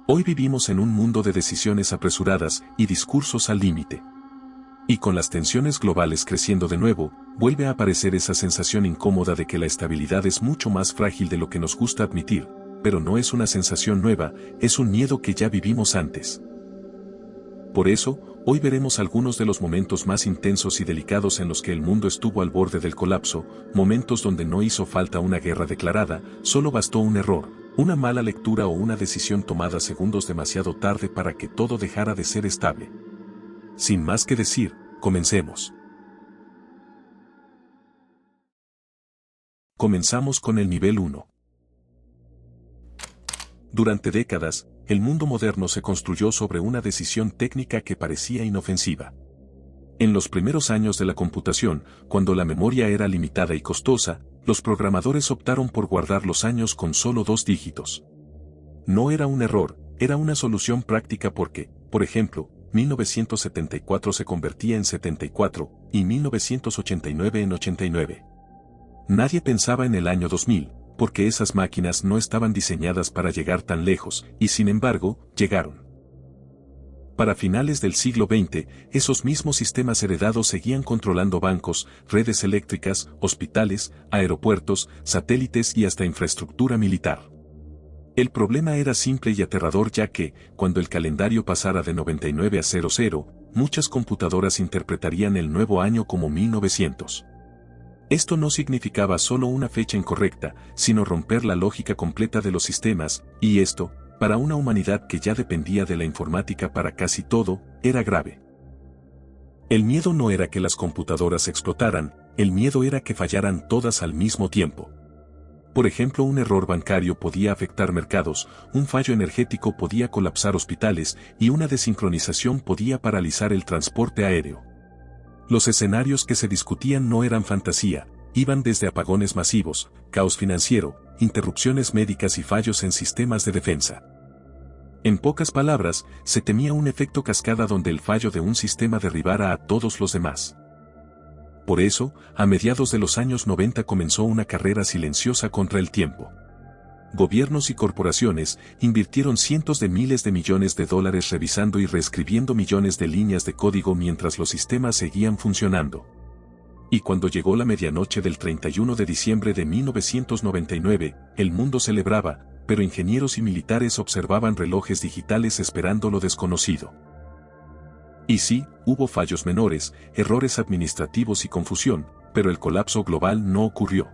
Hoy vivimos en un mundo de decisiones apresuradas y discursos al límite. Y con las tensiones globales creciendo de nuevo, vuelve a aparecer esa sensación incómoda de que la estabilidad es mucho más frágil de lo que nos gusta admitir, pero no es una sensación nueva, es un miedo que ya vivimos antes. Por eso, hoy veremos algunos de los momentos más intensos y delicados en los que el mundo estuvo al borde del colapso, momentos donde no hizo falta una guerra declarada, solo bastó un error, una mala lectura o una decisión tomada segundos demasiado tarde para que todo dejara de ser estable. Sin más que decir, comencemos. Comenzamos con el nivel 1. Durante décadas, el mundo moderno se construyó sobre una decisión técnica que parecía inofensiva. En los primeros años de la computación, cuando la memoria era limitada y costosa, los programadores optaron por guardar los años con solo 2 dígitos. No era un error, era una solución práctica porque, por ejemplo, 1974 se convertía en 74, y 1989 en 89. Nadie pensaba en el año 2000, porque esas máquinas no estaban diseñadas para llegar tan lejos, y sin embargo, llegaron. Para finales del siglo XX, esos mismos sistemas heredados seguían controlando bancos, redes eléctricas, hospitales, aeropuertos, satélites y hasta infraestructura militar. El problema era simple y aterrador ya que, cuando el calendario pasara de 99 a 00, muchas computadoras interpretarían el nuevo año como 1900. Esto no significaba solo una fecha incorrecta, sino romper la lógica completa de los sistemas, y esto, para una humanidad que ya dependía de la informática para casi todo, era grave. El miedo no era que las computadoras explotaran, el miedo era que fallaran todas al mismo tiempo. Por ejemplo, un error bancario podía afectar mercados, un fallo energético podía colapsar hospitales y una desincronización podía paralizar el transporte aéreo. Los escenarios que se discutían no eran fantasía, iban desde apagones masivos, caos financiero, interrupciones médicas y fallos en sistemas de defensa. En pocas palabras, se temía un efecto cascada donde el fallo de un sistema derribara a todos los demás. Por eso, a mediados de los años 90 comenzó una carrera silenciosa contra el tiempo. Gobiernos y corporaciones invirtieron cientos de miles de millones de dólares revisando y reescribiendo millones de líneas de código mientras los sistemas seguían funcionando. Y cuando llegó la medianoche del 31 de diciembre de 1999, el mundo celebraba, pero ingenieros y militares observaban relojes digitales esperando lo desconocido. Y sí, hubo fallos menores, errores administrativos y confusión, pero el colapso global no ocurrió.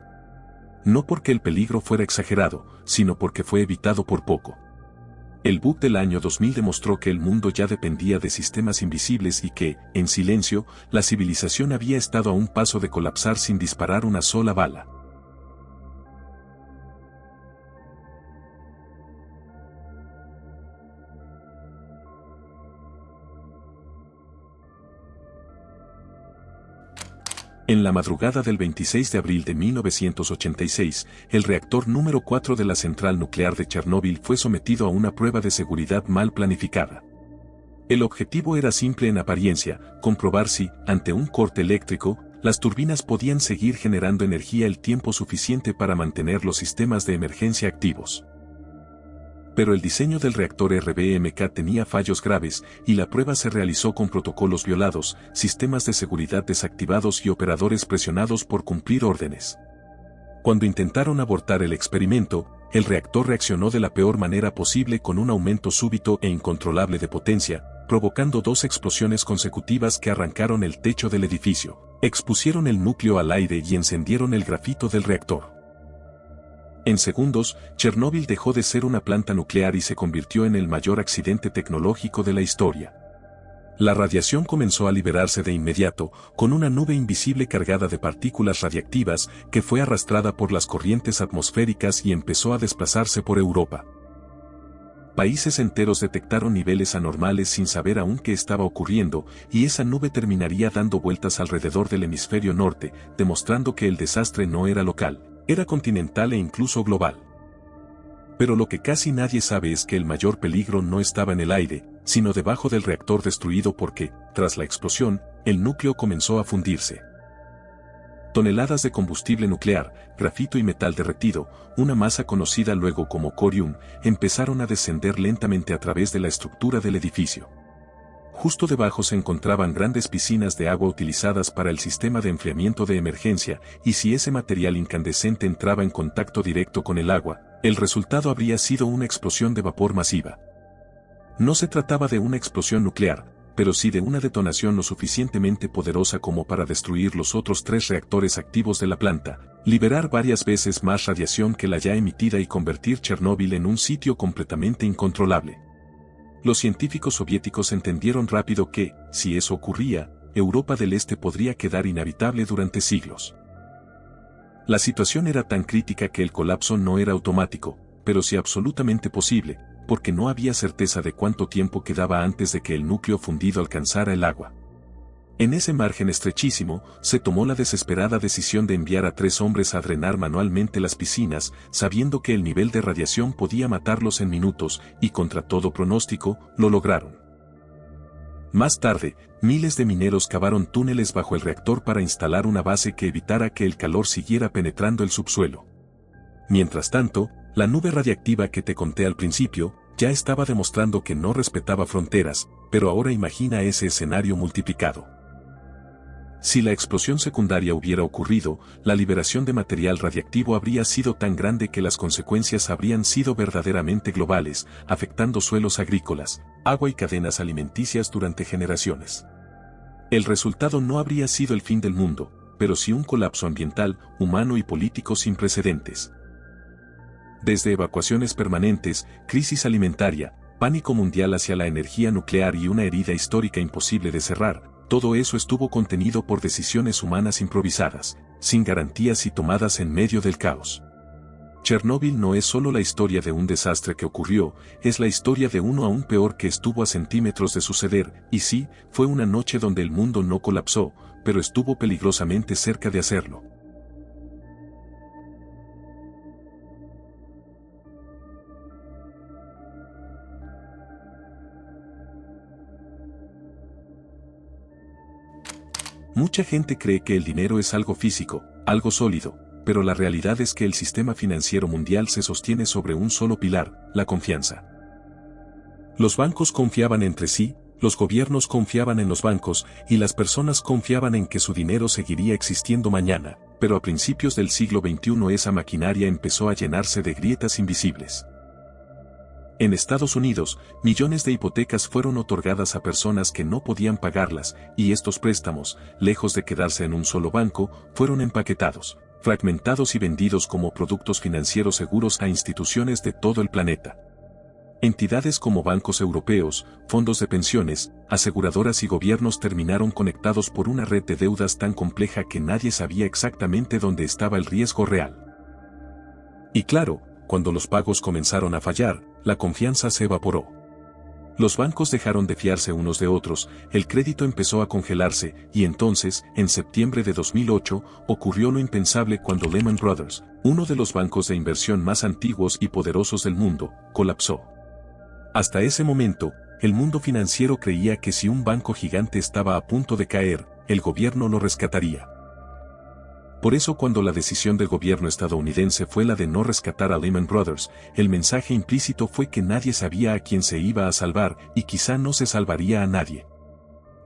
No porque el peligro fuera exagerado, sino porque fue evitado por poco. El bug del año 2000 demostró que el mundo ya dependía de sistemas invisibles y que, en silencio, la civilización había estado a un paso de colapsar sin disparar una sola bala. En la madrugada del 26 de abril de 1986, el reactor número 4 de la central nuclear de Chernóbil fue sometido a una prueba de seguridad mal planificada. El objetivo era simple en apariencia, comprobar si, ante un corte eléctrico, las turbinas podían seguir generando energía el tiempo suficiente para mantener los sistemas de emergencia activos. Pero el diseño del reactor RBMK tenía fallos graves y la prueba se realizó con protocolos violados, sistemas de seguridad desactivados y operadores presionados por cumplir órdenes. Cuando intentaron abortar el experimento, el reactor reaccionó de la peor manera posible con un aumento súbito e incontrolable de potencia, provocando 2 explosiones consecutivas que arrancaron el techo del edificio, expusieron el núcleo al aire y encendieron el grafito del reactor. En segundos, Chernóbil dejó de ser una planta nuclear y se convirtió en el mayor accidente tecnológico de la historia. La radiación comenzó a liberarse de inmediato, con una nube invisible cargada de partículas radiactivas que fue arrastrada por las corrientes atmosféricas y empezó a desplazarse por Europa. Países enteros detectaron niveles anormales sin saber aún qué estaba ocurriendo, y esa nube terminaría dando vueltas alrededor del hemisferio norte, demostrando que el desastre no era local. Era continental e incluso global. Pero lo que casi nadie sabe es que el mayor peligro no estaba en el aire, sino debajo del reactor destruido porque, tras la explosión, el núcleo comenzó a fundirse. Toneladas de combustible nuclear, grafito y metal derretido, una masa conocida luego como corium, empezaron a descender lentamente a través de la estructura del edificio. Justo debajo se encontraban grandes piscinas de agua utilizadas para el sistema de enfriamiento de emergencia, y si ese material incandescente entraba en contacto directo con el agua, el resultado habría sido una explosión de vapor masiva. No se trataba de una explosión nuclear, pero sí de una detonación lo suficientemente poderosa como para destruir los otros 3 reactores activos de la planta, liberar varias veces más radiación que la ya emitida y convertir Chernóbil en un sitio completamente incontrolable. Los científicos soviéticos entendieron rápido que, si eso ocurría, Europa del Este podría quedar inhabitable durante siglos. La situación era tan crítica que el colapso no era automático, pero sí absolutamente posible, porque no había certeza de cuánto tiempo quedaba antes de que el núcleo fundido alcanzara el agua. En ese margen estrechísimo, se tomó la desesperada decisión de enviar a 3 hombres a drenar manualmente las piscinas, sabiendo que el nivel de radiación podía matarlos en minutos, y contra todo pronóstico, lo lograron. Más tarde, miles de mineros cavaron túneles bajo el reactor para instalar una base que evitara que el calor siguiera penetrando el subsuelo. Mientras tanto, la nube radiactiva que te conté al principio, ya estaba demostrando que no respetaba fronteras, pero ahora imagina ese escenario multiplicado. Si la explosión secundaria hubiera ocurrido, la liberación de material radiactivo habría sido tan grande que las consecuencias habrían sido verdaderamente globales, afectando suelos agrícolas, agua y cadenas alimenticias durante generaciones. El resultado no habría sido el fin del mundo, pero sí un colapso ambiental, humano y político sin precedentes. Desde evacuaciones permanentes, crisis alimentaria, pánico mundial hacia la energía nuclear y una herida histórica imposible de cerrar, todo eso estuvo contenido por decisiones humanas improvisadas, sin garantías y tomadas en medio del caos. Chernóbil no es solo la historia de un desastre que ocurrió, es la historia de uno aún peor que estuvo a centímetros de suceder, y sí, fue una noche donde el mundo no colapsó, pero estuvo peligrosamente cerca de hacerlo. Mucha gente cree que el dinero es algo físico, algo sólido, pero la realidad es que el sistema financiero mundial se sostiene sobre un solo pilar, la confianza. Los bancos confiaban entre sí, los gobiernos confiaban en los bancos, y las personas confiaban en que su dinero seguiría existiendo mañana, pero a principios del siglo XXI esa maquinaria empezó a llenarse de grietas invisibles. En Estados Unidos, millones de hipotecas fueron otorgadas a personas que no podían pagarlas, y estos préstamos, lejos de quedarse en un solo banco, fueron empaquetados, fragmentados y vendidos como productos financieros seguros a instituciones de todo el planeta. Entidades como bancos europeos, fondos de pensiones, aseguradoras y gobiernos terminaron conectados por una red de deudas tan compleja que nadie sabía exactamente dónde estaba el riesgo real. Y claro, cuando los pagos comenzaron a fallar, la confianza se evaporó. Los bancos dejaron de fiarse unos de otros, el crédito empezó a congelarse, y entonces, en septiembre de 2008, ocurrió lo impensable cuando Lehman Brothers, uno de los bancos de inversión más antiguos y poderosos del mundo, colapsó. Hasta ese momento, el mundo financiero creía que si un banco gigante estaba a punto de caer, el gobierno lo rescataría. Por eso cuando la decisión del gobierno estadounidense fue la de no rescatar a Lehman Brothers, el mensaje implícito fue que nadie sabía a quién se iba a salvar y quizá no se salvaría a nadie.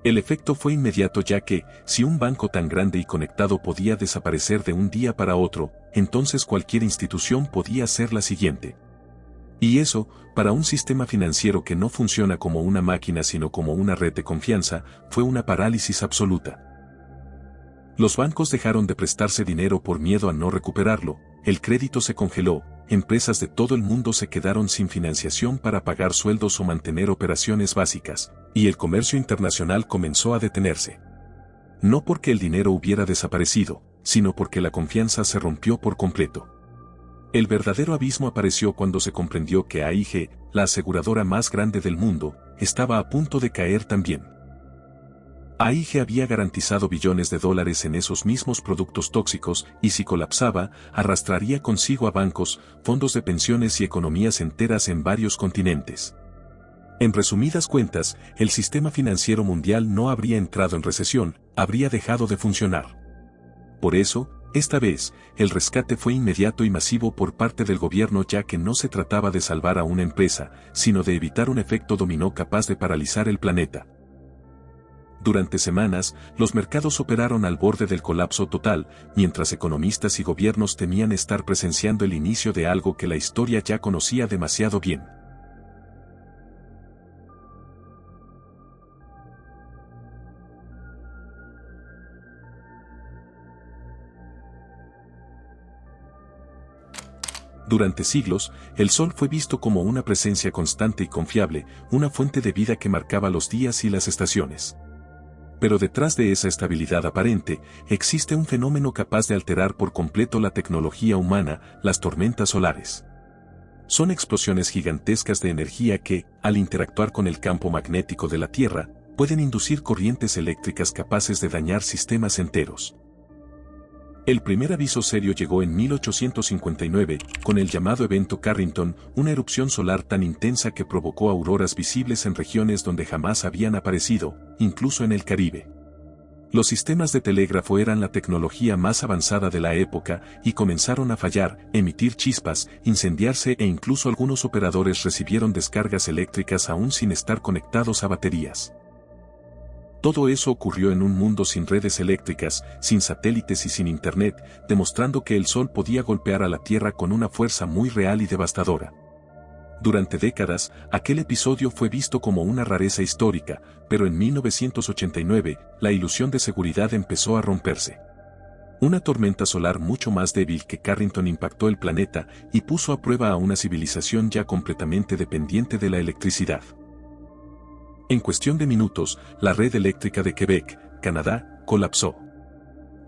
El efecto fue inmediato ya que, si un banco tan grande y conectado podía desaparecer de un día para otro, entonces cualquier institución podía ser la siguiente. Y eso, para un sistema financiero que no funciona como una máquina sino como una red de confianza, fue una parálisis absoluta. Los bancos dejaron de prestarse dinero por miedo a no recuperarlo, el crédito se congeló, empresas de todo el mundo se quedaron sin financiación para pagar sueldos o mantener operaciones básicas, y el comercio internacional comenzó a detenerse. No porque el dinero hubiera desaparecido, sino porque la confianza se rompió por completo. El verdadero abismo apareció cuando se comprendió que AIG, la aseguradora más grande del mundo, estaba a punto de caer también. AIG había garantizado billones de dólares en esos mismos productos tóxicos y si colapsaba, arrastraría consigo a bancos, fondos de pensiones y economías enteras en varios continentes. En resumidas cuentas, el sistema financiero mundial no habría entrado en recesión, habría dejado de funcionar. Por eso, esta vez, el rescate fue inmediato y masivo por parte del gobierno, ya que no se trataba de salvar a una empresa, sino de evitar un efecto dominó capaz de paralizar el planeta. Durante semanas, los mercados operaron al borde del colapso total, mientras economistas y gobiernos temían estar presenciando el inicio de algo que la historia ya conocía demasiado bien. Durante siglos, el Sol fue visto como una presencia constante y confiable, una fuente de vida que marcaba los días y las estaciones. Pero detrás de esa estabilidad aparente, existe un fenómeno capaz de alterar por completo la tecnología humana, las tormentas solares. Son explosiones gigantescas de energía que, al interactuar con el campo magnético de la Tierra, pueden inducir corrientes eléctricas capaces de dañar sistemas enteros. El primer aviso serio llegó en 1859, con el llamado evento Carrington, una erupción solar tan intensa que provocó auroras visibles en regiones donde jamás habían aparecido, incluso en el Caribe. Los sistemas de telégrafo eran la tecnología más avanzada de la época y comenzaron a fallar, emitir chispas, incendiarse e incluso algunos operadores recibieron descargas eléctricas aún sin estar conectados a baterías. Todo eso ocurrió en un mundo sin redes eléctricas, sin satélites y sin internet, demostrando que el Sol podía golpear a la Tierra con una fuerza muy real y devastadora. Durante décadas, aquel episodio fue visto como una rareza histórica, pero en 1989, la ilusión de seguridad empezó a romperse. Una tormenta solar mucho más débil que Carrington impactó el planeta y puso a prueba a una civilización ya completamente dependiente de la electricidad. En cuestión de minutos, la red eléctrica de Quebec, Canadá, colapsó.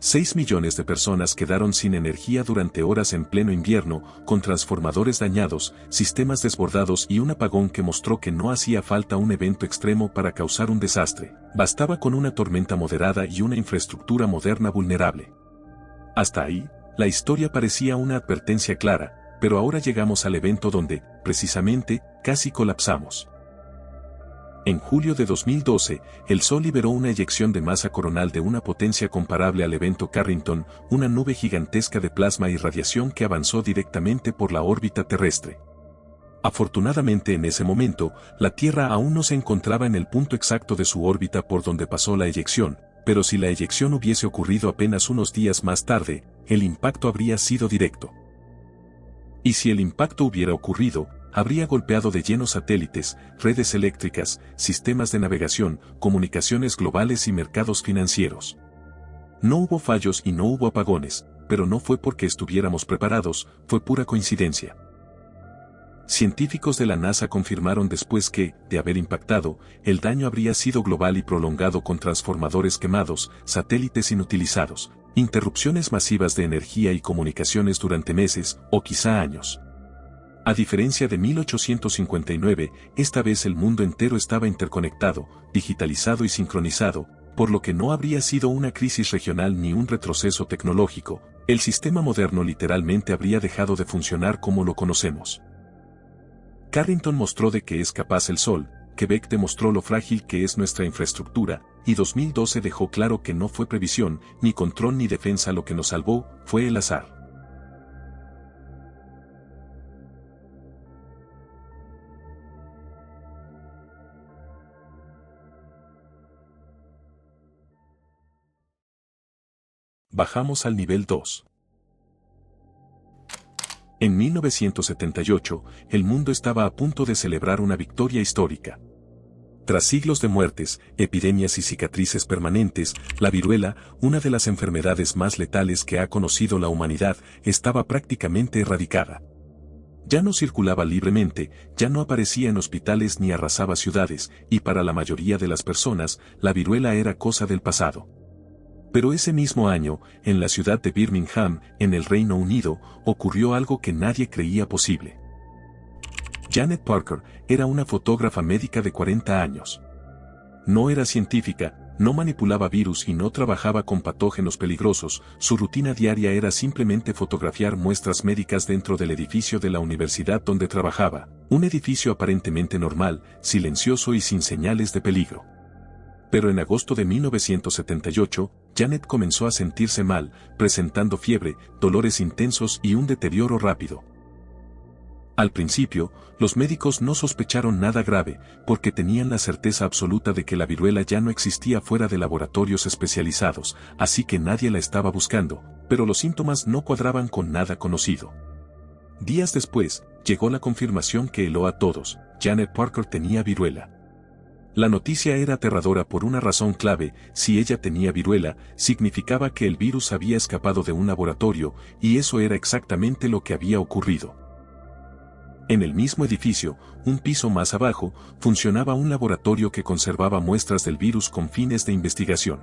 6 millones de personas quedaron sin energía durante horas en pleno invierno, con transformadores dañados, sistemas desbordados y un apagón que mostró que no hacía falta un evento extremo para causar un desastre. Bastaba con una tormenta moderada y una infraestructura moderna vulnerable. Hasta ahí, la historia parecía una advertencia clara, pero ahora llegamos al evento donde, precisamente, casi colapsamos. En julio de 2012, el Sol liberó una eyección de masa coronal de una potencia comparable al evento Carrington, una nube gigantesca de plasma y radiación que avanzó directamente por la órbita terrestre. Afortunadamente en ese momento, la Tierra aún no se encontraba en el punto exacto de su órbita por donde pasó la eyección, pero si la eyección hubiese ocurrido apenas unos días más tarde, el impacto habría sido directo. Y si el impacto hubiera ocurrido, habría golpeado de lleno satélites, redes eléctricas, sistemas de navegación, comunicaciones globales y mercados financieros. No hubo fallos y no hubo apagones, pero no fue porque estuviéramos preparados, fue pura coincidencia. Científicos de la NASA confirmaron después que, de haber impactado, el daño habría sido global y prolongado con transformadores quemados, satélites inutilizados, interrupciones masivas de energía y comunicaciones durante meses, o quizá años. A diferencia de 1859, esta vez el mundo entero estaba interconectado, digitalizado y sincronizado, por lo que no habría sido una crisis regional ni un retroceso tecnológico, el sistema moderno literalmente habría dejado de funcionar como lo conocemos. Carrington mostró de qué es capaz el Sol, Quebec demostró lo frágil que es nuestra infraestructura, y 2012 dejó claro que no fue previsión, ni control ni defensa lo que nos salvó, fue el azar. Bajamos al nivel 2. En 1978, el mundo estaba a punto de celebrar una victoria histórica. Tras siglos de muertes, epidemias y cicatrices permanentes, la viruela, una de las enfermedades más letales que ha conocido la humanidad, estaba prácticamente erradicada. Ya no circulaba libremente, ya no aparecía en hospitales ni arrasaba ciudades, y para la mayoría de las personas, la viruela era cosa del pasado. Pero ese mismo año, en la ciudad de Birmingham, en el Reino Unido, ocurrió algo que nadie creía posible. Janet Parker era una fotógrafa médica de 40 años. No era científica, no manipulaba virus y no trabajaba con patógenos peligrosos, su rutina diaria era simplemente fotografiar muestras médicas dentro del edificio de la universidad donde trabajaba, un edificio aparentemente normal, silencioso y sin señales de peligro. Pero en agosto de 1978, Janet comenzó a sentirse mal, presentando fiebre, dolores intensos y un deterioro rápido. Al principio, los médicos no sospecharon nada grave, porque tenían la certeza absoluta de que la viruela ya no existía fuera de laboratorios especializados, así que nadie la estaba buscando, pero los síntomas no cuadraban con nada conocido. Días después, llegó la confirmación que heló a todos: Janet Parker tenía viruela. La noticia era aterradora por una razón clave: si ella tenía viruela, significaba que el virus había escapado de un laboratorio, y eso era exactamente lo que había ocurrido. En el mismo edificio, un piso más abajo, funcionaba un laboratorio que conservaba muestras del virus con fines de investigación.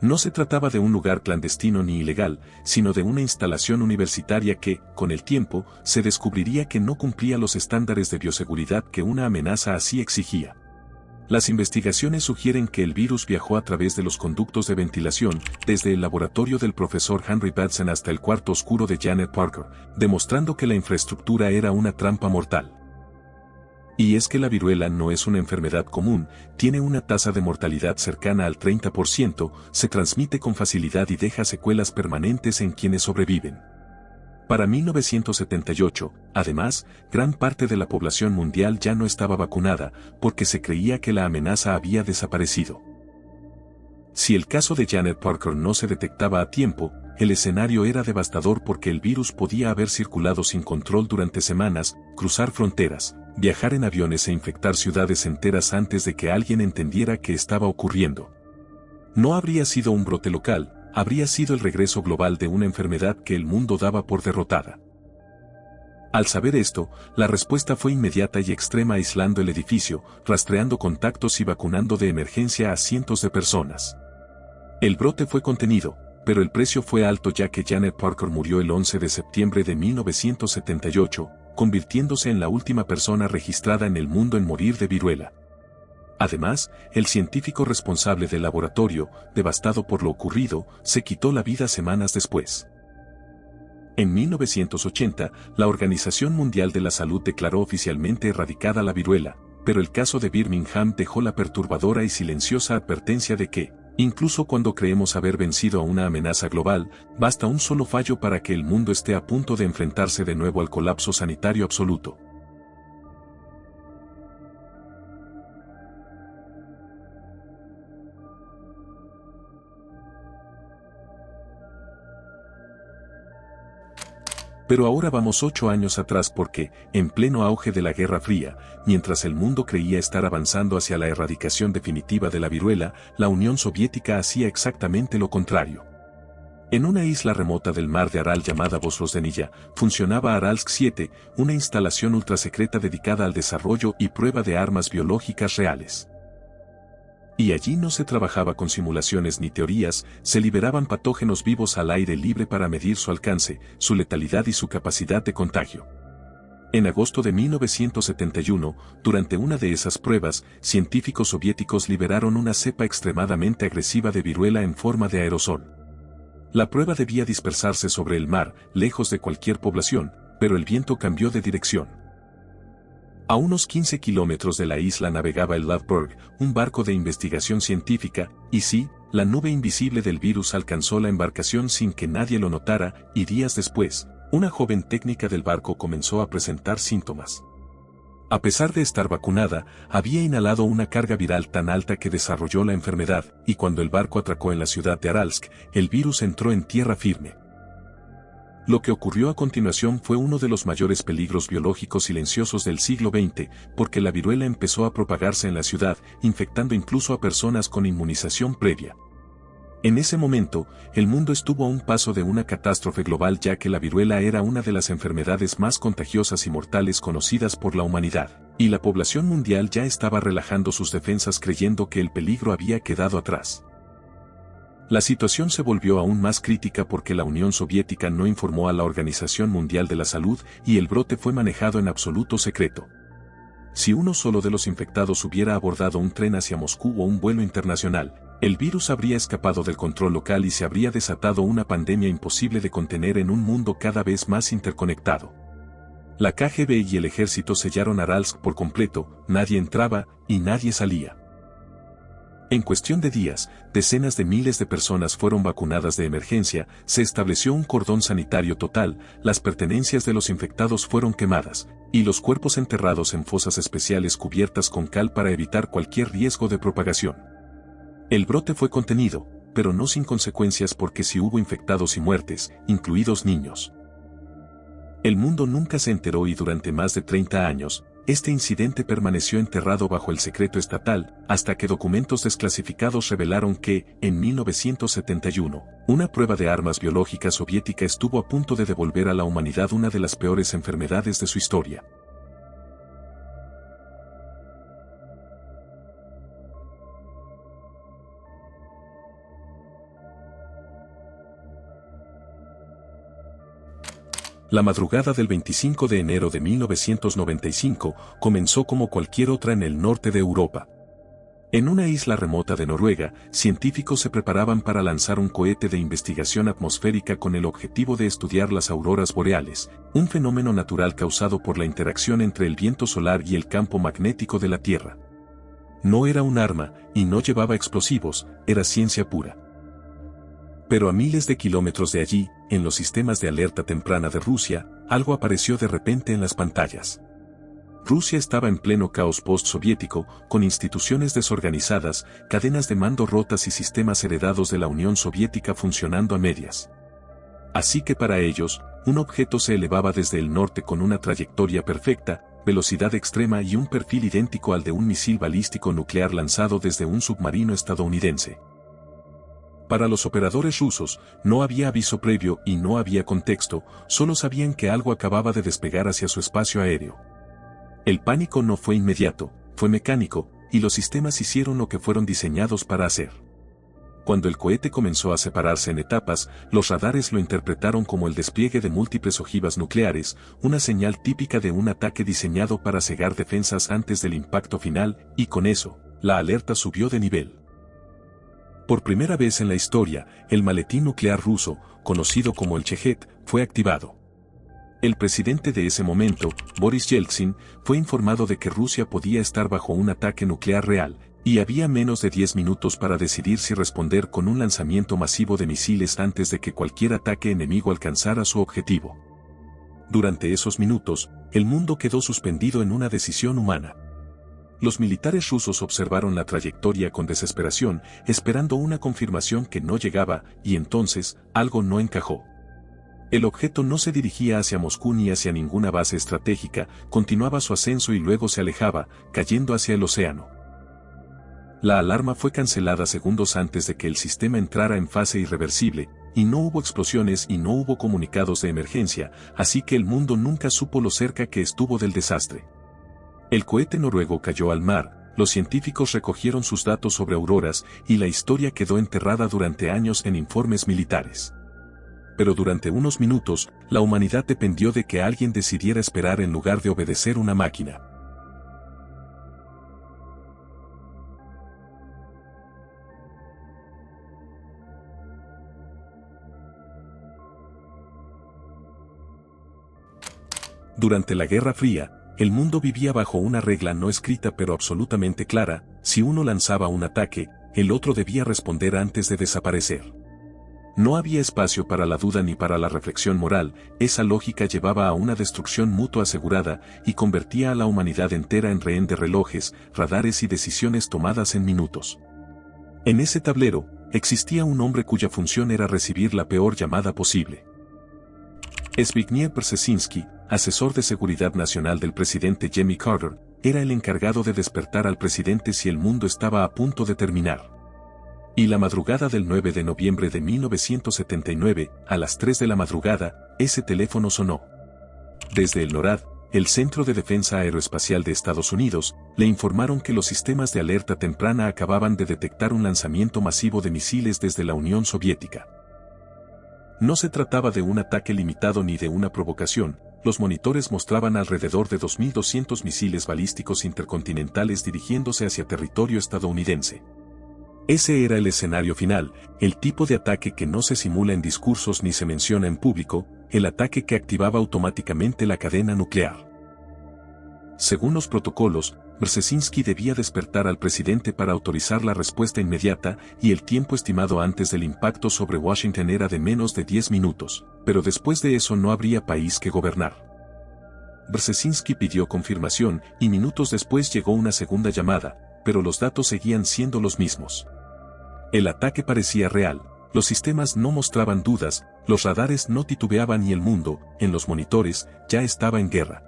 No se trataba de un lugar clandestino ni ilegal, sino de una instalación universitaria que, con el tiempo, se descubriría que no cumplía los estándares de bioseguridad que una amenaza así exigía. Las investigaciones sugieren que el virus viajó a través de los conductos de ventilación, desde el laboratorio del profesor Henry Batson hasta el cuarto oscuro de Janet Parker, demostrando que la infraestructura era una trampa mortal. Y es que la viruela no es una enfermedad común, tiene una tasa de mortalidad cercana al 30%, se transmite con facilidad y deja secuelas permanentes en quienes sobreviven. Para 1978, además, gran parte de la población mundial ya no estaba vacunada, porque se creía que la amenaza había desaparecido. Si el caso de Janet Parker no se detectaba a tiempo, el escenario era devastador porque el virus podía haber circulado sin control durante semanas, cruzar fronteras, viajar en aviones e infectar ciudades enteras antes de que alguien entendiera qué estaba ocurriendo. No habría sido un brote local, habría sido el regreso global de una enfermedad que el mundo daba por derrotada. Al saber esto, la respuesta fue inmediata y extrema, aislando el edificio, rastreando contactos y vacunando de emergencia a cientos de personas. El brote fue contenido, pero el precio fue alto, ya que Janet Parker murió el 11 de septiembre de 1978, convirtiéndose en la última persona registrada en el mundo en morir de viruela. Además, el científico responsable del laboratorio, devastado por lo ocurrido, se quitó la vida semanas después. En 1980, la Organización Mundial de la Salud declaró oficialmente erradicada la viruela, pero el caso de Birmingham dejó la perturbadora y silenciosa advertencia de que, incluso cuando creemos haber vencido a una amenaza global, basta un solo fallo para que el mundo esté a punto de enfrentarse de nuevo al colapso sanitario absoluto. Pero ahora vamos 8 años atrás, porque, en pleno auge de la Guerra Fría, mientras el mundo creía estar avanzando hacia la erradicación definitiva de la viruela, la Unión Soviética hacía exactamente lo contrario. En una isla remota del mar de Aral llamada Vozrozhdeniya, funcionaba Aralsk 7, una instalación ultrasecreta dedicada al desarrollo y prueba de armas biológicas reales. Y allí no se trabajaba con simulaciones ni teorías, se liberaban patógenos vivos al aire libre para medir su alcance, su letalidad y su capacidad de contagio. En agosto de 1971, durante una de esas pruebas, científicos soviéticos liberaron una cepa extremadamente agresiva de viruela en forma de aerosol. La prueba debía dispersarse sobre el mar, lejos de cualquier población, pero el viento cambió de dirección. A unos 15 kilómetros de la isla navegaba el Loveberg, un barco de investigación científica, y sí, la nube invisible del virus alcanzó la embarcación sin que nadie lo notara, y días después, una joven técnica del barco comenzó a presentar síntomas. A pesar de estar vacunada, había inhalado una carga viral tan alta que desarrolló la enfermedad, y cuando el barco atracó en la ciudad de Aralsk, el virus entró en tierra firme. Lo que ocurrió a continuación fue uno de los mayores peligros biológicos silenciosos del siglo XX, porque la viruela empezó a propagarse en la ciudad, infectando incluso a personas con inmunización previa. En ese momento, el mundo estuvo a un paso de una catástrofe global, ya que la viruela era una de las enfermedades más contagiosas y mortales conocidas por la humanidad, y la población mundial ya estaba relajando sus defensas creyendo que el peligro había quedado atrás. La situación se volvió aún más crítica porque la Unión Soviética no informó a la Organización Mundial de la Salud y el brote fue manejado en absoluto secreto. Si uno solo de los infectados hubiera abordado un tren hacia Moscú o un vuelo internacional, el virus habría escapado del control local y se habría desatado una pandemia imposible de contener en un mundo cada vez más interconectado. La KGB y el ejército sellaron Aralsk por completo, nadie entraba y nadie salía. En cuestión de días, decenas de miles de personas fueron vacunadas de emergencia, se estableció un cordón sanitario total, las pertenencias de los infectados fueron quemadas, y los cuerpos enterrados en fosas especiales cubiertas con cal para evitar cualquier riesgo de propagación. El brote fue contenido, pero no sin consecuencias porque sí hubo infectados y muertes, incluidos niños. El mundo nunca se enteró y durante más de 30 años, este incidente permaneció enterrado bajo el secreto estatal, hasta que documentos desclasificados revelaron que, en 1971, una prueba de armas biológicas soviética estuvo a punto de devolver a la humanidad una de las peores enfermedades de su historia. La madrugada del 25 de enero de 1995 comenzó como cualquier otra en el norte de Europa. En una isla remota de Noruega, científicos se preparaban para lanzar un cohete de investigación atmosférica con el objetivo de estudiar las auroras boreales, un fenómeno natural causado por la interacción entre el viento solar y el campo magnético de la Tierra. No era un arma, y no llevaba explosivos, era ciencia pura. Pero a miles de kilómetros de allí, en los sistemas de alerta temprana de Rusia, algo apareció de repente en las pantallas. Rusia estaba en pleno caos post-soviético, con instituciones desorganizadas, cadenas de mando rotas y sistemas heredados de la Unión Soviética funcionando a medias. Así que para ellos, un objeto se elevaba desde el norte con una trayectoria perfecta, velocidad extrema y un perfil idéntico al de un misil balístico nuclear lanzado desde un submarino estadounidense. Para los operadores rusos, no había aviso previo y no había contexto, solo sabían que algo acababa de despegar hacia su espacio aéreo. El pánico no fue inmediato, fue mecánico, y los sistemas hicieron lo que fueron diseñados para hacer. Cuando el cohete comenzó a separarse en etapas, los radares lo interpretaron como el despliegue de múltiples ojivas nucleares, una señal típica de un ataque diseñado para cegar defensas antes del impacto final, y con eso, la alerta subió de nivel. Por primera vez en la historia, el maletín nuclear ruso, conocido como el Chehet, fue activado. El presidente de ese momento, Boris Yeltsin, fue informado de que Rusia podía estar bajo un ataque nuclear real, y había menos de 10 minutos para decidir si responder con un lanzamiento masivo de misiles antes de que cualquier ataque enemigo alcanzara su objetivo. Durante esos minutos, el mundo quedó suspendido en una decisión humana. Los militares rusos observaron la trayectoria con desesperación, esperando una confirmación que no llegaba, y entonces, algo no encajó. El objeto no se dirigía hacia Moscú ni hacia ninguna base estratégica, continuaba su ascenso y luego se alejaba, cayendo hacia el océano. La alarma fue cancelada segundos antes de que el sistema entrara en fase irreversible, y no hubo explosiones y no hubo comunicados de emergencia, así que el mundo nunca supo lo cerca que estuvo del desastre. El cohete noruego cayó al mar, los científicos recogieron sus datos sobre auroras y la historia quedó enterrada durante años en informes militares. Pero durante unos minutos, la humanidad dependió de que alguien decidiera esperar en lugar de obedecer una máquina. Durante la Guerra Fría, el mundo vivía bajo una regla no escrita pero absolutamente clara: si uno lanzaba un ataque, el otro debía responder antes de desaparecer. No había espacio para la duda ni para la reflexión moral, esa lógica llevaba a una destrucción mutua asegurada y convertía a la humanidad entera en rehén de relojes, radares y decisiones tomadas en minutos. En ese tablero, existía un hombre cuya función era recibir la peor llamada posible. Zbigniew Brzezinski, asesor de seguridad nacional del presidente Jimmy Carter, era el encargado de despertar al presidente si el mundo estaba a punto de terminar. Y la madrugada del 9 de noviembre de 1979, a las 3 de la madrugada, ese teléfono sonó. Desde el NORAD, el Centro de Defensa Aeroespacial de Estados Unidos, le informaron que los sistemas de alerta temprana acababan de detectar un lanzamiento masivo de misiles desde la Unión Soviética. No se trataba de un ataque limitado ni de una provocación, los monitores mostraban alrededor de 2.200 misiles balísticos intercontinentales dirigiéndose hacia territorio estadounidense. Ese era el escenario final, el tipo de ataque que no se simula en discursos ni se menciona en público, el ataque que activaba automáticamente la cadena nuclear. Según los protocolos, Brzezinski debía despertar al presidente para autorizar la respuesta inmediata y el tiempo estimado antes del impacto sobre Washington era de menos de 10 minutos, pero después de eso no habría país que gobernar. Brzezinski pidió confirmación y minutos después llegó una segunda llamada, pero los datos seguían siendo los mismos. El ataque parecía real, los sistemas no mostraban dudas, los radares no titubeaban y el mundo, en los monitores, ya estaba en guerra.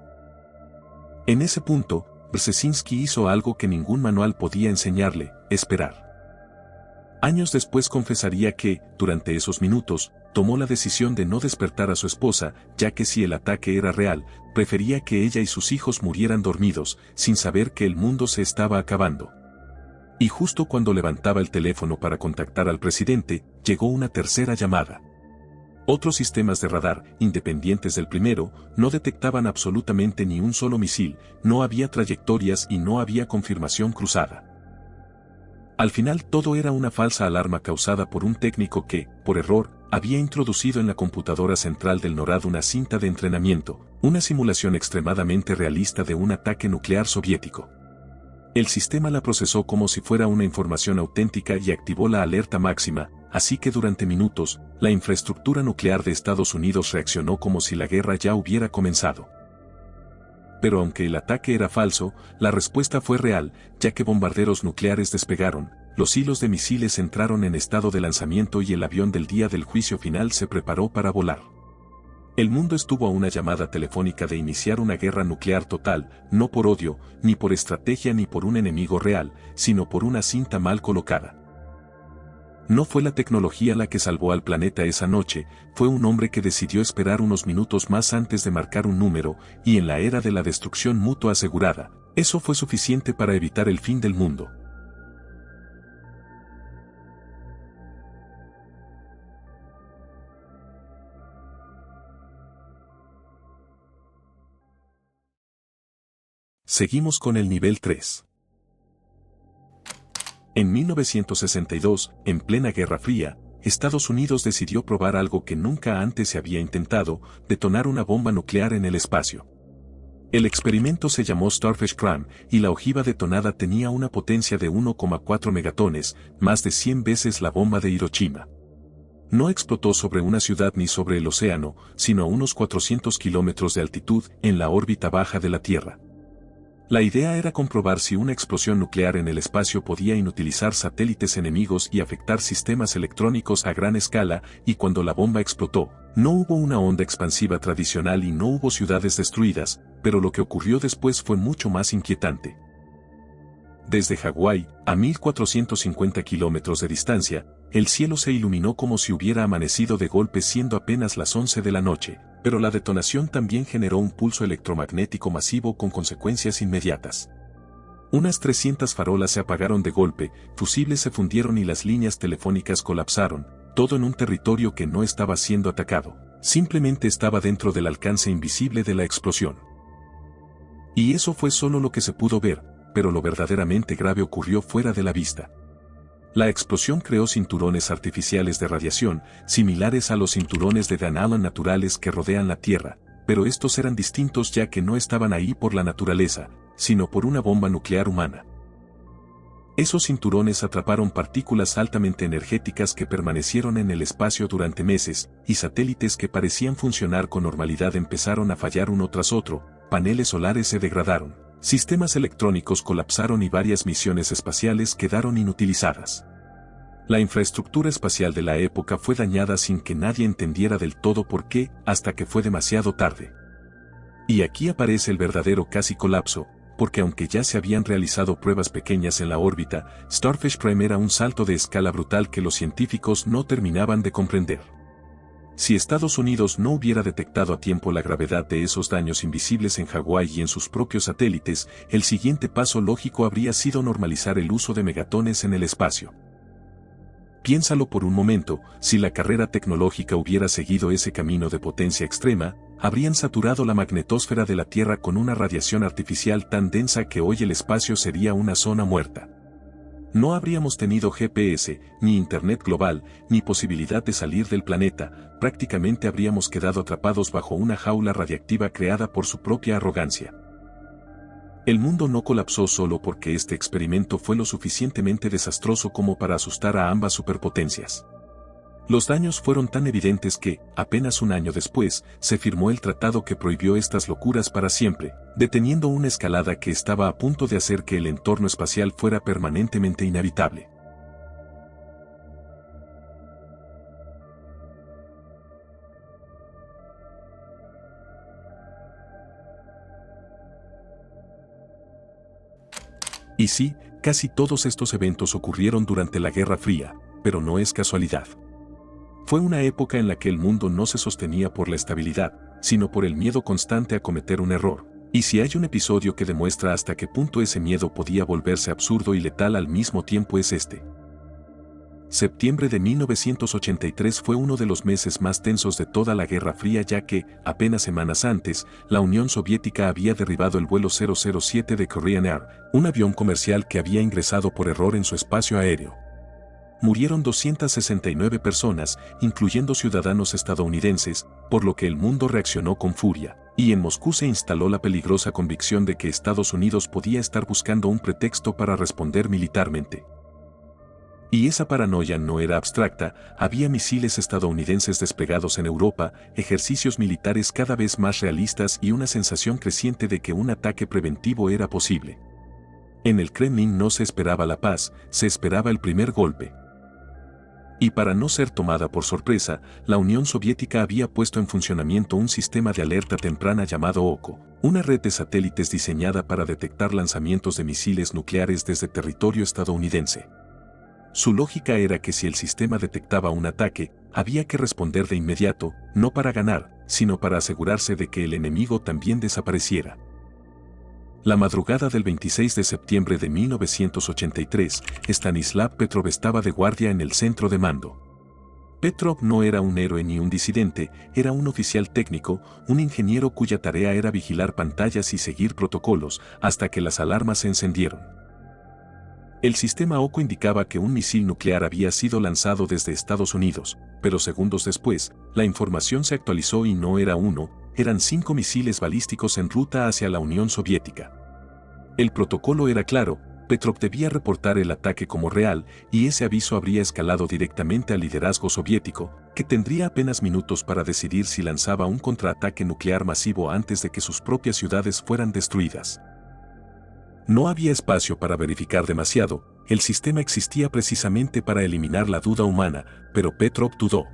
En ese punto, Brzezinski hizo algo que ningún manual podía enseñarle: esperar. Años después confesaría que, durante esos minutos, tomó la decisión de no despertar a su esposa, ya que si el ataque era real, prefería que ella y sus hijos murieran dormidos, sin saber que el mundo se estaba acabando. Y justo cuando levantaba el teléfono para contactar al presidente, llegó una tercera llamada. Otros sistemas de radar, independientes del primero, no detectaban absolutamente ni un solo misil, no había trayectorias y no había confirmación cruzada. Al final todo era una falsa alarma causada por un técnico que, por error, había introducido en la computadora central del NORAD una cinta de entrenamiento, una simulación extremadamente realista de un ataque nuclear soviético. El sistema la procesó como si fuera una información auténtica y activó la alerta máxima, así que durante minutos, la infraestructura nuclear de Estados Unidos reaccionó como si la guerra ya hubiera comenzado. Pero aunque el ataque era falso, la respuesta fue real, ya que bombarderos nucleares despegaron, los hilos de misiles entraron en estado de lanzamiento y el avión del día del juicio final se preparó para volar. El mundo estuvo a una llamada telefónica de iniciar una guerra nuclear total, no por odio, ni por estrategia ni por un enemigo real, sino por una cinta mal colocada. No fue la tecnología la que salvó al planeta esa noche, fue un hombre que decidió esperar unos minutos más antes de marcar un número, y en la era de la destrucción mutua asegurada, eso fue suficiente para evitar el fin del mundo. Seguimos con el nivel 3. En 1962, en plena Guerra Fría, Estados Unidos decidió probar algo que nunca antes se había intentado: detonar una bomba nuclear en el espacio. El experimento se llamó Starfish Prime, y la ojiva detonada tenía una potencia de 1,4 megatones, más de 100 veces la bomba de Hiroshima. No explotó sobre una ciudad ni sobre el océano, sino a unos 400 kilómetros de altitud, en la órbita baja de la Tierra. La idea era comprobar si una explosión nuclear en el espacio podía inutilizar satélites enemigos y afectar sistemas electrónicos a gran escala, y cuando la bomba explotó, no hubo una onda expansiva tradicional y no hubo ciudades destruidas, pero lo que ocurrió después fue mucho más inquietante. Desde Hawái, a 1450 kilómetros de distancia, el cielo se iluminó como si hubiera amanecido de golpe siendo apenas las 11 de la noche, pero la detonación también generó un pulso electromagnético masivo con consecuencias inmediatas. Unas 300 farolas se apagaron de golpe, fusibles se fundieron y las líneas telefónicas colapsaron, todo en un territorio que no estaba siendo atacado, simplemente estaba dentro del alcance invisible de la explosión. Y eso fue solo lo que se pudo ver, pero lo verdaderamente grave ocurrió fuera de la vista. La explosión creó cinturones artificiales de radiación, similares a los cinturones de Van Allen naturales que rodean la Tierra, pero estos eran distintos ya que no estaban ahí por la naturaleza, sino por una bomba nuclear humana. Esos cinturones atraparon partículas altamente energéticas que permanecieron en el espacio durante meses, y satélites que parecían funcionar con normalidad empezaron a fallar uno tras otro, paneles solares se degradaron, sistemas electrónicos colapsaron y varias misiones espaciales quedaron inutilizadas. La infraestructura espacial de la época fue dañada sin que nadie entendiera del todo por qué, hasta que fue demasiado tarde. Y aquí aparece el verdadero casi colapso, porque aunque ya se habían realizado pruebas pequeñas en la órbita, Starfish Prime era un salto de escala brutal que los científicos no terminaban de comprender. Si Estados Unidos no hubiera detectado a tiempo la gravedad de esos daños invisibles en Hawái y en sus propios satélites, el siguiente paso lógico habría sido normalizar el uso de megatones en el espacio. Piénsalo por un momento, si la carrera tecnológica hubiera seguido ese camino de potencia extrema, habrían saturado la magnetosfera de la Tierra con una radiación artificial tan densa que hoy el espacio sería una zona muerta. No habríamos tenido GPS, ni Internet global, ni posibilidad de salir del planeta, prácticamente habríamos quedado atrapados bajo una jaula radiactiva creada por su propia arrogancia. El mundo no colapsó solo porque este experimento fue lo suficientemente desastroso como para asustar a ambas superpotencias. Los daños fueron tan evidentes que, apenas un año después, se firmó el tratado que prohibió estas locuras para siempre, deteniendo una escalada que estaba a punto de hacer que el entorno espacial fuera permanentemente inhabitable. Y sí, casi todos estos eventos ocurrieron durante la Guerra Fría, pero no es casualidad. Fue una época en la que el mundo no se sostenía por la estabilidad, sino por el miedo constante a cometer un error. Y si hay un episodio que demuestra hasta qué punto ese miedo podía volverse absurdo y letal al mismo tiempo es este. Septiembre de 1983 fue uno de los meses más tensos de toda la Guerra Fría ya que, apenas semanas antes, la Unión Soviética había derribado el vuelo 007 de Korean Air, un avión comercial que había ingresado por error en su espacio aéreo. Murieron 269 personas, incluyendo ciudadanos estadounidenses, por lo que el mundo reaccionó con furia, y en Moscú se instaló la peligrosa convicción de que Estados Unidos podía estar buscando un pretexto para responder militarmente. Y esa paranoia no era abstracta, había misiles estadounidenses desplegados en Europa, ejercicios militares cada vez más realistas y una sensación creciente de que un ataque preventivo era posible. En el Kremlin no se esperaba la paz, se esperaba el primer golpe. Y para no ser tomada por sorpresa, la Unión Soviética había puesto en funcionamiento un sistema de alerta temprana llamado OCO, una red de satélites diseñada para detectar lanzamientos de misiles nucleares desde territorio estadounidense. Su lógica era que si el sistema detectaba un ataque, había que responder de inmediato, no para ganar, sino para asegurarse de que el enemigo también desapareciera. La madrugada del 26 de septiembre de 1983, Stanislav Petrov estaba de guardia en el centro de mando. Petrov no era un héroe ni un disidente, era un oficial técnico, un ingeniero cuya tarea era vigilar pantallas y seguir protocolos, hasta que las alarmas se encendieron. El sistema OCO indicaba que un misil nuclear había sido lanzado desde Estados Unidos, pero segundos después, la información se actualizó y no era uno, eran 5 misiles balísticos en ruta hacia la Unión Soviética. El protocolo era claro, Petrov debía reportar el ataque como real y ese aviso habría escalado directamente al liderazgo soviético, que tendría apenas minutos para decidir si lanzaba un contraataque nuclear masivo antes de que sus propias ciudades fueran destruidas. No había espacio para verificar demasiado, el sistema existía precisamente para eliminar la duda humana, pero Petrov dudó.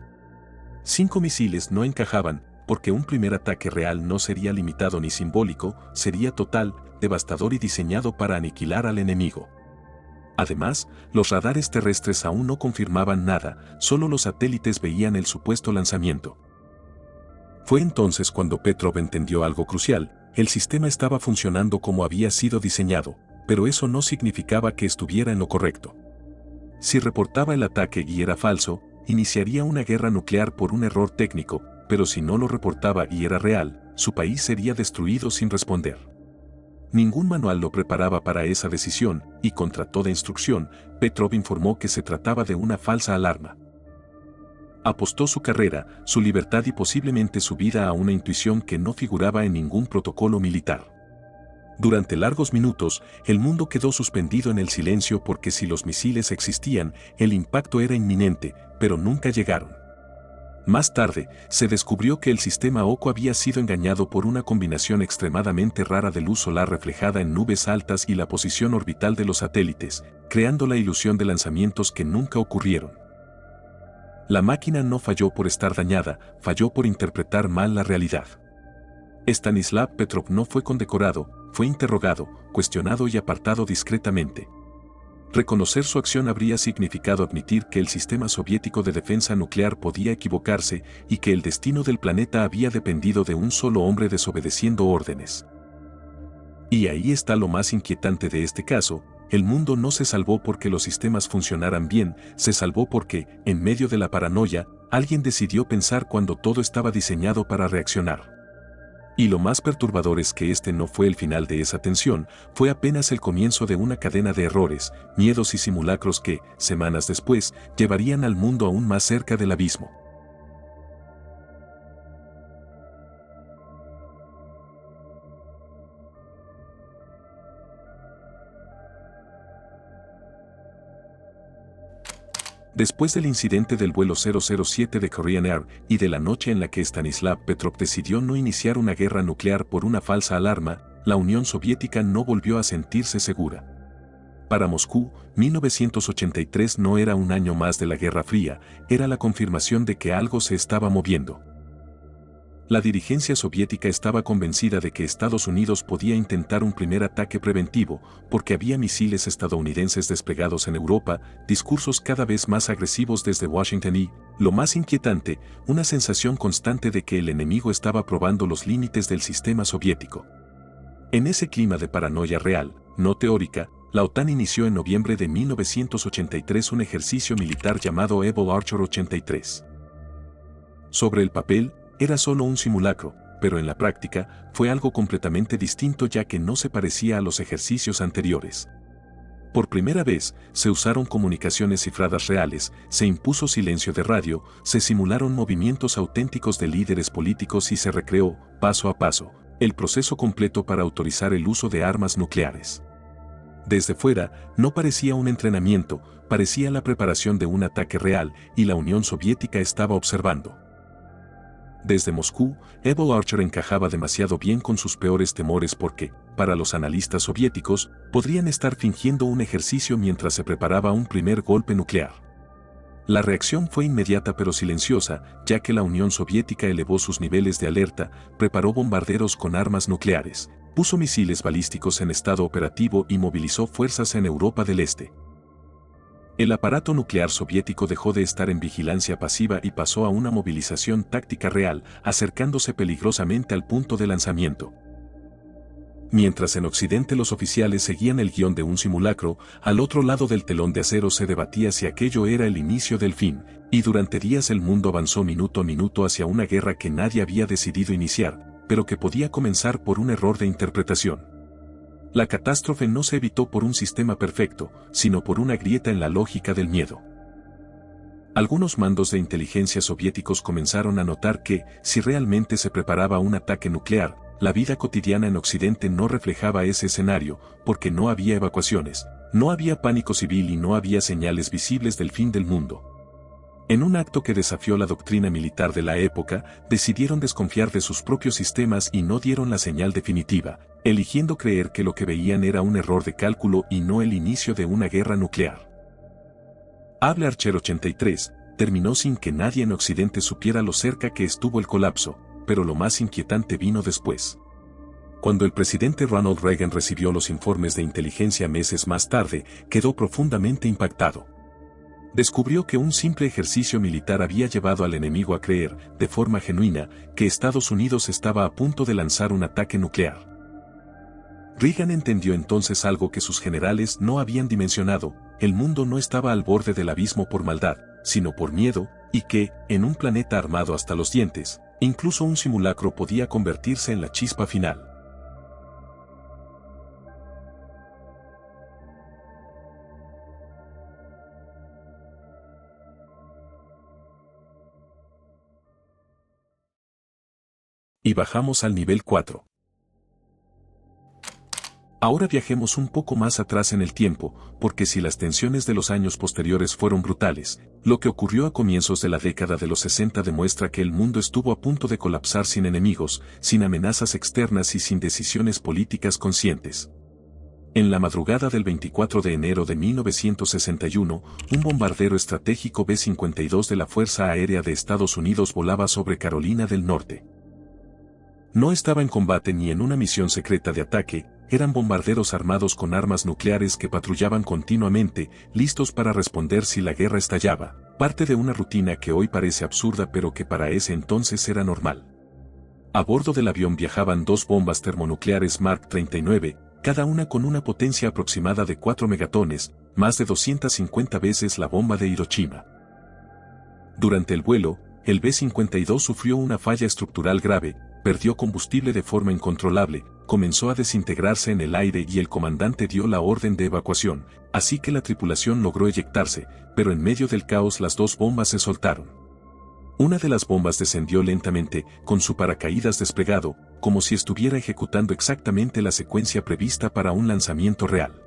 5 misiles no encajaban, porque un primer ataque real no sería limitado ni simbólico, sería total, devastador y diseñado para aniquilar al enemigo. Además, los radares terrestres aún no confirmaban nada, solo los satélites veían el supuesto lanzamiento. Fue entonces cuando Petrov entendió algo crucial, el sistema estaba funcionando como había sido diseñado, pero eso no significaba que estuviera en lo correcto. Si reportaba el ataque y era falso, iniciaría una guerra nuclear por un error técnico, pero si no lo reportaba y era real, su país sería destruido sin responder. Ningún manual lo preparaba para esa decisión, y contra toda instrucción, Petrov informó que se trataba de una falsa alarma. Apostó su carrera, su libertad y posiblemente su vida a una intuición que no figuraba en ningún protocolo militar. Durante largos minutos, el mundo quedó suspendido en el silencio porque si los misiles existían, el impacto era inminente, pero nunca llegaron. Más tarde, se descubrió que el sistema OCO había sido engañado por una combinación extremadamente rara de luz solar reflejada en nubes altas y la posición orbital de los satélites, creando la ilusión de lanzamientos que nunca ocurrieron. La máquina no falló por estar dañada, falló por interpretar mal la realidad. Stanislav Petrov no fue condecorado, fue interrogado, cuestionado y apartado discretamente. Reconocer su acción habría significado admitir que el sistema soviético de defensa nuclear podía equivocarse y que el destino del planeta había dependido de un solo hombre desobedeciendo órdenes. Y ahí está lo más inquietante de este caso, el mundo no se salvó porque los sistemas funcionaran bien, se salvó porque, en medio de la paranoia, alguien decidió pensar cuando todo estaba diseñado para reaccionar. Y lo más perturbador es que este no fue el final de esa tensión, fue apenas el comienzo de una cadena de errores, miedos y simulacros que, semanas después, llevarían al mundo aún más cerca del abismo. Después del incidente del vuelo 007 de Korean Air y de la noche en la que Stanislav Petrov decidió no iniciar una guerra nuclear por una falsa alarma, la Unión Soviética no volvió a sentirse segura. Para Moscú, 1983 no era un año más de la Guerra Fría, era la confirmación de que algo se estaba moviendo. La dirigencia soviética estaba convencida de que Estados Unidos podía intentar un primer ataque preventivo, porque había misiles estadounidenses desplegados en Europa, discursos cada vez más agresivos desde Washington y, lo más inquietante, una sensación constante de que el enemigo estaba probando los límites del sistema soviético. En ese clima de paranoia real, no teórica, la OTAN inició en noviembre de 1983 un ejercicio militar llamado Eagle Archer 83. Sobre el papel, era solo un simulacro, pero en la práctica, fue algo completamente distinto ya que no se parecía a los ejercicios anteriores. Por primera vez, se usaron comunicaciones cifradas reales, se impuso silencio de radio, se simularon movimientos auténticos de líderes políticos y se recreó, paso a paso, el proceso completo para autorizar el uso de armas nucleares. Desde fuera, no parecía un entrenamiento, parecía la preparación de un ataque real y la Unión Soviética estaba observando. Desde Moscú, Eagle Archer encajaba demasiado bien con sus peores temores porque, para los analistas soviéticos, podrían estar fingiendo un ejercicio mientras se preparaba un primer golpe nuclear. La reacción fue inmediata pero silenciosa, ya que la Unión Soviética elevó sus niveles de alerta, preparó bombarderos con armas nucleares, puso misiles balísticos en estado operativo y movilizó fuerzas en Europa del Este. El aparato nuclear soviético dejó de estar en vigilancia pasiva y pasó a una movilización táctica real, acercándose peligrosamente al punto de lanzamiento. Mientras en Occidente los oficiales seguían el guión de un simulacro, al otro lado del telón de acero se debatía si aquello era el inicio del fin, y durante días el mundo avanzó minuto a minuto hacia una guerra que nadie había decidido iniciar, pero que podía comenzar por un error de interpretación. La catástrofe no se evitó por un sistema perfecto, sino por una grieta en la lógica del miedo. Algunos mandos de inteligencia soviéticos comenzaron a notar que, si realmente se preparaba un ataque nuclear, la vida cotidiana en Occidente no reflejaba ese escenario, porque no había evacuaciones, no había pánico civil y no había señales visibles del fin del mundo. En un acto que desafió la doctrina militar de la época, decidieron desconfiar de sus propios sistemas y no dieron la señal definitiva, eligiendo creer que lo que veían era un error de cálculo y no el inicio de una guerra nuclear. Eagle Archer 83 terminó sin que nadie en Occidente supiera lo cerca que estuvo el colapso, pero lo más inquietante vino después. Cuando el presidente Ronald Reagan recibió los informes de inteligencia meses más tarde, quedó profundamente impactado. Descubrió que un simple ejercicio militar había llevado al enemigo a creer, de forma genuina, que Estados Unidos estaba a punto de lanzar un ataque nuclear. Reagan entendió entonces algo que sus generales no habían dimensionado: el mundo no estaba al borde del abismo por maldad, sino por miedo, y que, en un planeta armado hasta los dientes, incluso un simulacro podía convertirse en la chispa final. Y bajamos al nivel 4. Ahora viajemos un poco más atrás en el tiempo, porque si las tensiones de los años posteriores fueron brutales, lo que ocurrió a comienzos de la década de los 60 demuestra que el mundo estuvo a punto de colapsar sin enemigos, sin amenazas externas y sin decisiones políticas conscientes. En la madrugada del 24 de enero de 1961, un bombardero estratégico B-52 de la Fuerza Aérea de Estados Unidos volaba sobre Carolina del Norte. No estaba en combate ni en una misión secreta de ataque, eran bombarderos armados con armas nucleares que patrullaban continuamente, listos para responder si la guerra estallaba, parte de una rutina que hoy parece absurda pero que para ese entonces era normal. A bordo del avión viajaban dos bombas termonucleares Mark 39, cada una con una potencia aproximada de 4 megatones, más de 250 veces la bomba de Hiroshima. Durante el vuelo, el B-52 sufrió una falla estructural grave, perdió combustible de forma incontrolable, comenzó a desintegrarse en el aire y el comandante dio la orden de evacuación, así que la tripulación logró eyectarse, pero en medio del caos las dos bombas se soltaron. Una de las bombas descendió lentamente, con su paracaídas desplegado, como si estuviera ejecutando exactamente la secuencia prevista para un lanzamiento real.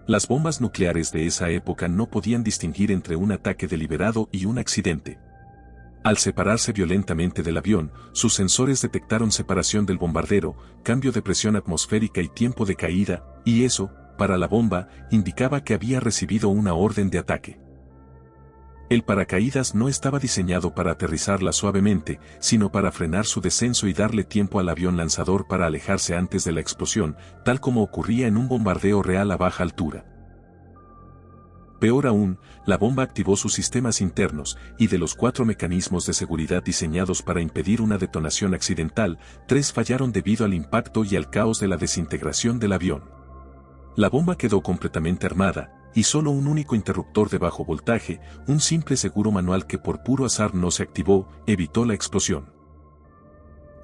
Las bombas nucleares de esa época no podían distinguir entre un ataque deliberado y un accidente. Al separarse violentamente del avión, sus sensores detectaron separación del bombardero, cambio de presión atmosférica y tiempo de caída, y eso, para la bomba, indicaba que había recibido una orden de ataque. El paracaídas no estaba diseñado para aterrizarla suavemente, sino para frenar su descenso y darle tiempo al avión lanzador para alejarse antes de la explosión, tal como ocurría en un bombardeo real a baja altura. Peor aún, la bomba activó sus sistemas internos, y de los 4 mecanismos de seguridad diseñados para impedir una detonación accidental, 3 fallaron debido al impacto y al caos de la desintegración del avión. La bomba quedó completamente armada, y solo un único interruptor de bajo voltaje, un simple seguro manual que por puro azar no se activó, evitó la explosión.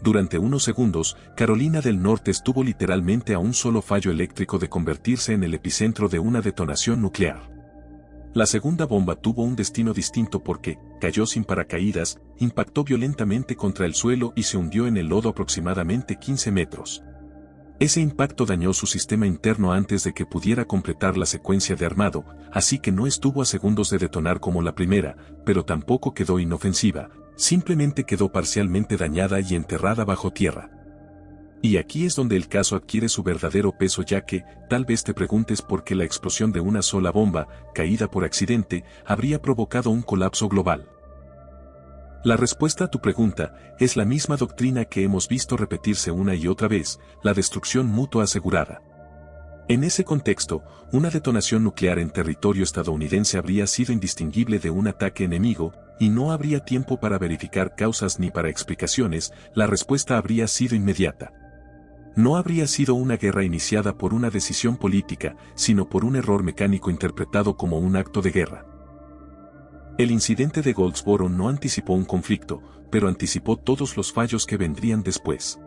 Durante unos segundos, Carolina del Norte estuvo literalmente a un solo fallo eléctrico de convertirse en el epicentro de una detonación nuclear. La segunda bomba tuvo un destino distinto porque, cayó sin paracaídas, impactó violentamente contra el suelo y se hundió en el lodo aproximadamente 15 metros. Ese impacto dañó su sistema interno antes de que pudiera completar la secuencia de armado, así que no estuvo a segundos de detonar como la primera, pero tampoco quedó inofensiva, simplemente quedó parcialmente dañada y enterrada bajo tierra. Y aquí es donde el caso adquiere su verdadero peso, ya que, tal vez te preguntes por qué la explosión de una sola bomba, caída por accidente, habría provocado un colapso global. La respuesta a tu pregunta es la misma doctrina que hemos visto repetirse una y otra vez, la destrucción mutua asegurada. En ese contexto, una detonación nuclear en territorio estadounidense habría sido indistinguible de un ataque enemigo, y no habría tiempo para verificar causas ni para explicaciones, la respuesta habría sido inmediata. No habría sido una guerra iniciada por una decisión política, sino por un error mecánico interpretado como un acto de guerra. El incidente de Goldsboro no anticipó un conflicto, pero anticipó todos los fallos que vendrían después.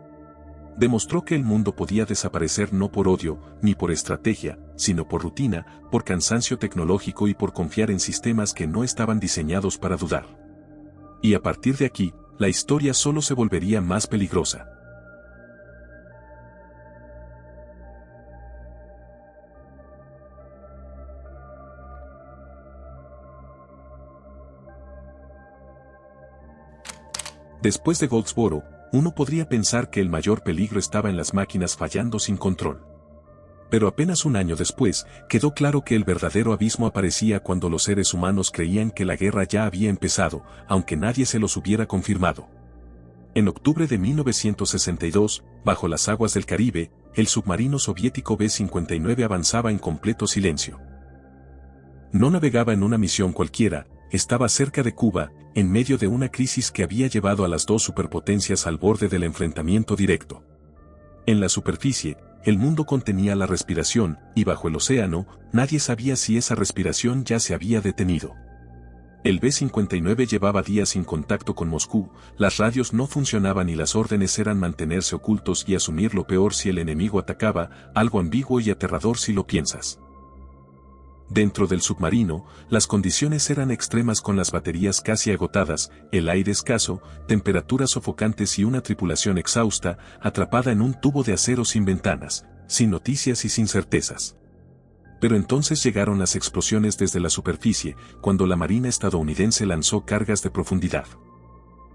Demostró que el mundo podía desaparecer no por odio, ni por estrategia, sino por rutina, por cansancio tecnológico y por confiar en sistemas que no estaban diseñados para dudar. Y a partir de aquí, la historia solo se volvería más peligrosa. Después de Goldsboro, uno podría pensar que el mayor peligro estaba en las máquinas fallando sin control. Pero apenas un año después, quedó claro que el verdadero abismo aparecía cuando los seres humanos creían que la guerra ya había empezado, aunque nadie se los hubiera confirmado. En octubre de 1962, bajo las aguas del Caribe, el submarino soviético B-59 avanzaba en completo silencio. No navegaba en una misión cualquiera, estaba cerca de Cuba, en medio de una crisis que había llevado a las dos superpotencias al borde del enfrentamiento directo. En la superficie, el mundo contenía la respiración, y bajo el océano, nadie sabía si esa respiración ya se había detenido. El B-59 llevaba días sin contacto con Moscú, las radios no funcionaban y las órdenes eran mantenerse ocultos y asumir lo peor si el enemigo atacaba, algo ambiguo y aterrador si lo piensas. Dentro del submarino, las condiciones eran extremas con las baterías casi agotadas, el aire escaso, temperaturas sofocantes y una tripulación exhausta, atrapada en un tubo de acero sin ventanas, sin noticias y sin certezas. Pero entonces llegaron las explosiones desde la superficie, cuando la Marina estadounidense lanzó cargas de profundidad.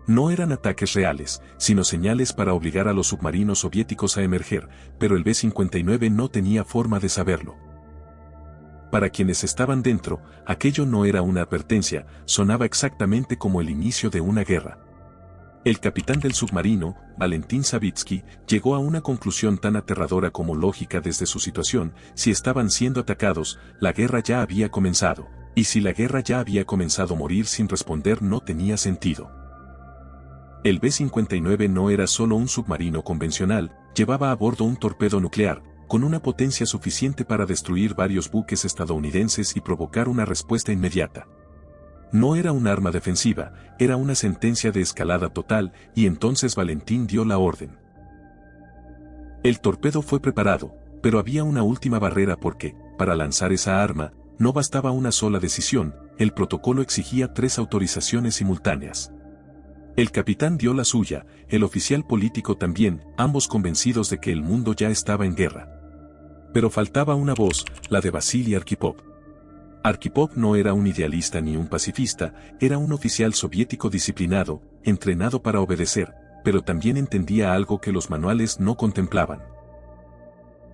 No eran ataques reales, sino señales para obligar a los submarinos soviéticos a emerger, pero el B-59 no tenía forma de saberlo. Para quienes estaban dentro, aquello no era una advertencia, sonaba exactamente como el inicio de una guerra. El capitán del submarino, Valentín Savitsky, llegó a una conclusión tan aterradora como lógica desde su situación: si estaban siendo atacados, la guerra ya había comenzado, y si la guerra ya había comenzado, morir sin responder no tenía sentido. El B-59 no era solo un submarino convencional, llevaba a bordo un torpedo nuclear, con una potencia suficiente para destruir varios buques estadounidenses y provocar una respuesta inmediata. No era un arma defensiva, era una sentencia de escalada total, y entonces Valentín dio la orden. El torpedo fue preparado, pero había una última barrera porque, para lanzar esa arma, no bastaba una sola decisión, el protocolo exigía 3 autorizaciones simultáneas. El capitán dio la suya, el oficial político también, ambos convencidos de que el mundo ya estaba en guerra. Pero faltaba una voz, la de Vasily Arkhipov. Arkhipov no era un idealista ni un pacifista, era un oficial soviético disciplinado, entrenado para obedecer, pero también entendía algo que los manuales no contemplaban.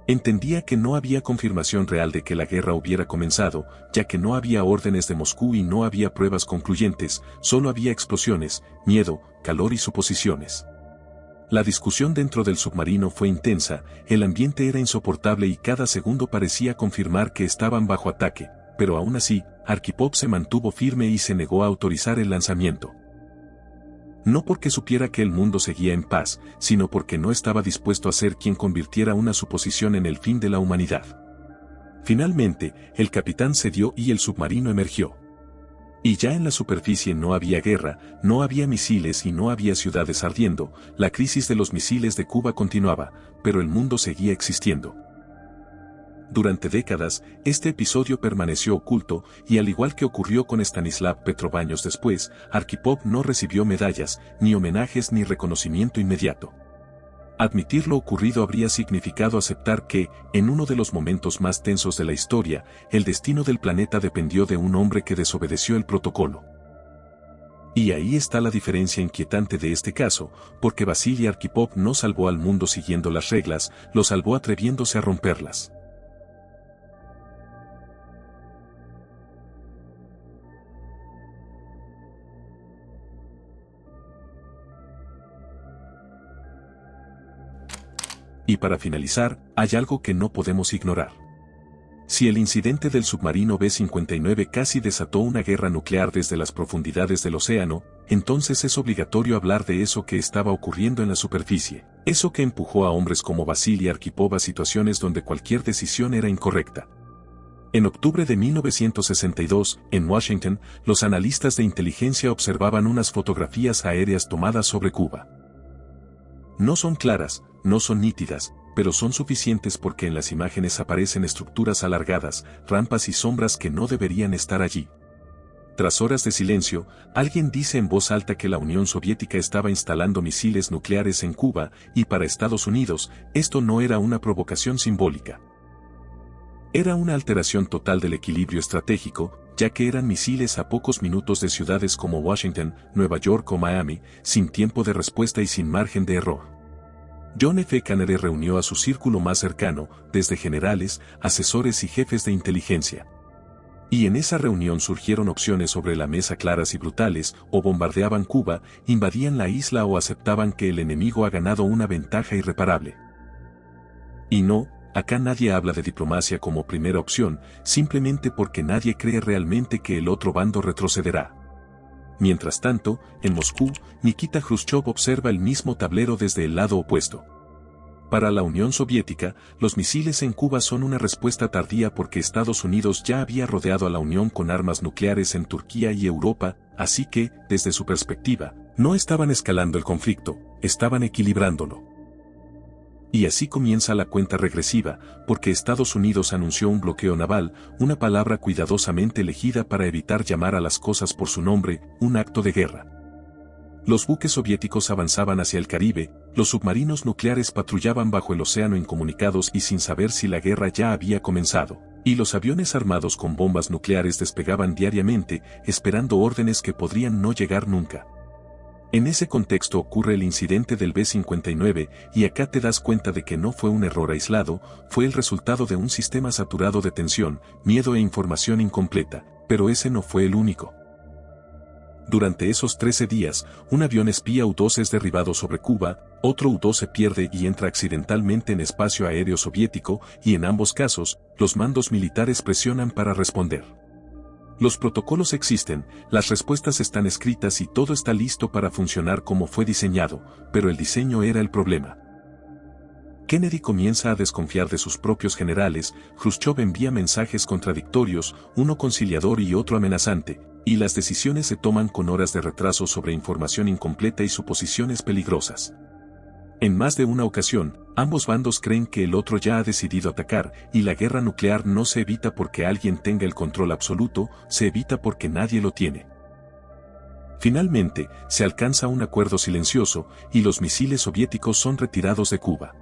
Entendía que no había confirmación real de que la guerra hubiera comenzado, ya que no había órdenes de Moscú y no había pruebas concluyentes, solo había explosiones, miedo, calor y suposiciones. La discusión dentro del submarino fue intensa, el ambiente era insoportable y cada segundo parecía confirmar que estaban bajo ataque, pero aún así, Arkhipov se mantuvo firme y se negó a autorizar el lanzamiento. No porque supiera que el mundo seguía en paz, sino porque no estaba dispuesto a ser quien convirtiera una suposición en el fin de la humanidad. Finalmente, el capitán cedió y el submarino emergió. Y ya en la superficie no había guerra, no había misiles y no había ciudades ardiendo, la crisis de los misiles de Cuba continuaba, pero el mundo seguía existiendo. Durante décadas, este episodio permaneció oculto, y al igual que ocurrió con Stanislav Petrov años después, Arkhipov no recibió medallas, ni homenajes ni reconocimiento inmediato. Admitir lo ocurrido habría significado aceptar que, en uno de los momentos más tensos de la historia, el destino del planeta dependió de un hombre que desobedeció el protocolo. Y ahí está la diferencia inquietante de este caso, porque Vasily Arkhipov no salvó al mundo siguiendo las reglas, lo salvó atreviéndose a romperlas. Y para finalizar, hay algo que no podemos ignorar. Si el incidente del submarino B-59 casi desató una guerra nuclear desde las profundidades del océano, entonces es obligatorio hablar de eso que estaba ocurriendo en la superficie, eso que empujó a hombres como Vasily Arkhipov a situaciones donde cualquier decisión era incorrecta. En octubre de 1962, en Washington, los analistas de inteligencia observaban unas fotografías aéreas tomadas sobre Cuba. No son claras, no son nítidas, pero son suficientes porque en las imágenes aparecen estructuras alargadas, rampas y sombras que no deberían estar allí. Tras horas de silencio, alguien dice en voz alta que la Unión Soviética estaba instalando misiles nucleares en Cuba, y para Estados Unidos, esto no era una provocación simbólica. Era una alteración total del equilibrio estratégico, ya que eran misiles a pocos minutos de ciudades como Washington, Nueva York o Miami, sin tiempo de respuesta y sin margen de error. John F. Kennedy reunió a su círculo más cercano, desde generales, asesores y jefes de inteligencia. Y en esa reunión surgieron opciones sobre la mesa claras y brutales: o bombardeaban Cuba, invadían la isla o aceptaban que el enemigo ha ganado una ventaja irreparable. Y no, acá nadie habla de diplomacia como primera opción, simplemente porque nadie cree realmente que el otro bando retrocederá. Mientras tanto, en Moscú, Nikita Khrushchev observa el mismo tablero desde el lado opuesto. Para la Unión Soviética, los misiles en Cuba son una respuesta tardía porque Estados Unidos ya había rodeado a la Unión con armas nucleares en Turquía y Europa, así que, desde su perspectiva, no estaban escalando el conflicto, estaban equilibrándolo. Y así comienza la cuenta regresiva, porque Estados Unidos anunció un bloqueo naval, una palabra cuidadosamente elegida para evitar llamar a las cosas por su nombre, un acto de guerra. Los buques soviéticos avanzaban hacia el Caribe, los submarinos nucleares patrullaban bajo el océano incomunicados y sin saber si la guerra ya había comenzado, y los aviones armados con bombas nucleares despegaban diariamente, esperando órdenes que podrían no llegar nunca. En ese contexto ocurre el incidente del B-59, y acá te das cuenta de que no fue un error aislado, fue el resultado de un sistema saturado de tensión, miedo e información incompleta, pero ese no fue el único. Durante esos 13 días, un avión espía U-2 es derribado sobre Cuba, otro U-2 se pierde y entra accidentalmente en espacio aéreo soviético, y en ambos casos, los mandos militares presionan para responder. Los protocolos existen, las respuestas están escritas y todo está listo para funcionar como fue diseñado, pero el diseño era el problema. Kennedy comienza a desconfiar de sus propios generales, Khrushchev envía mensajes contradictorios, uno conciliador y otro amenazante, y las decisiones se toman con horas de retraso sobre información incompleta y suposiciones peligrosas. En más de una ocasión, ambos bandos creen que el otro ya ha decidido atacar, y la guerra nuclear no se evita porque alguien tenga el control absoluto, se evita porque nadie lo tiene. Finalmente, se alcanza un acuerdo silencioso, y los misiles soviéticos son retirados de Cuba.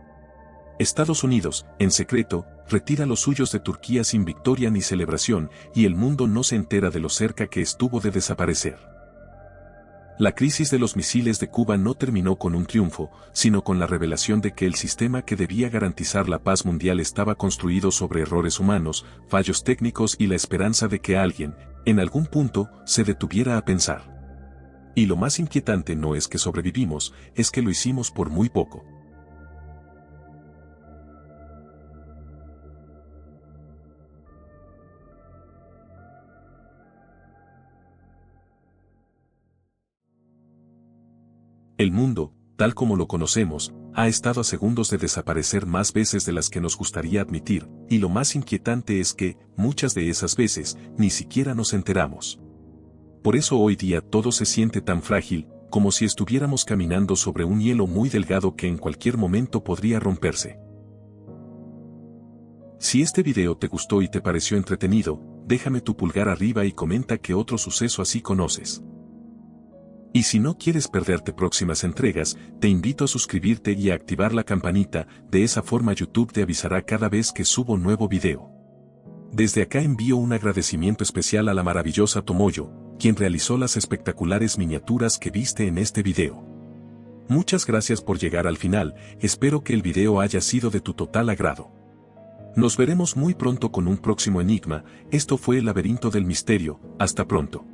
Estados Unidos, en secreto, retira los suyos de Turquía sin victoria ni celebración, y el mundo no se entera de lo cerca que estuvo de desaparecer. La crisis de los misiles de Cuba no terminó con un triunfo, sino con la revelación de que el sistema que debía garantizar la paz mundial estaba construido sobre errores humanos, fallos técnicos y la esperanza de que alguien, en algún punto, se detuviera a pensar. Y lo más inquietante no es que sobrevivimos, es que lo hicimos por muy poco. El mundo, tal como lo conocemos, ha estado a segundos de desaparecer más veces de las que nos gustaría admitir, y lo más inquietante es que, muchas de esas veces, ni siquiera nos enteramos. Por eso hoy día todo se siente tan frágil, como si estuviéramos caminando sobre un hielo muy delgado que en cualquier momento podría romperse. Si este video te gustó y te pareció entretenido, déjame tu pulgar arriba y comenta qué otro suceso así conoces. Y si no quieres perderte próximas entregas, te invito a suscribirte y a activar la campanita, de esa forma YouTube te avisará cada vez que subo nuevo video. Desde acá envío un agradecimiento especial a la maravillosa Tomoyo, quien realizó las espectaculares miniaturas que viste en este video. Muchas gracias por llegar al final, espero que el video haya sido de tu total agrado. Nos veremos muy pronto con un próximo enigma, esto fue el laberinto del misterio, hasta pronto.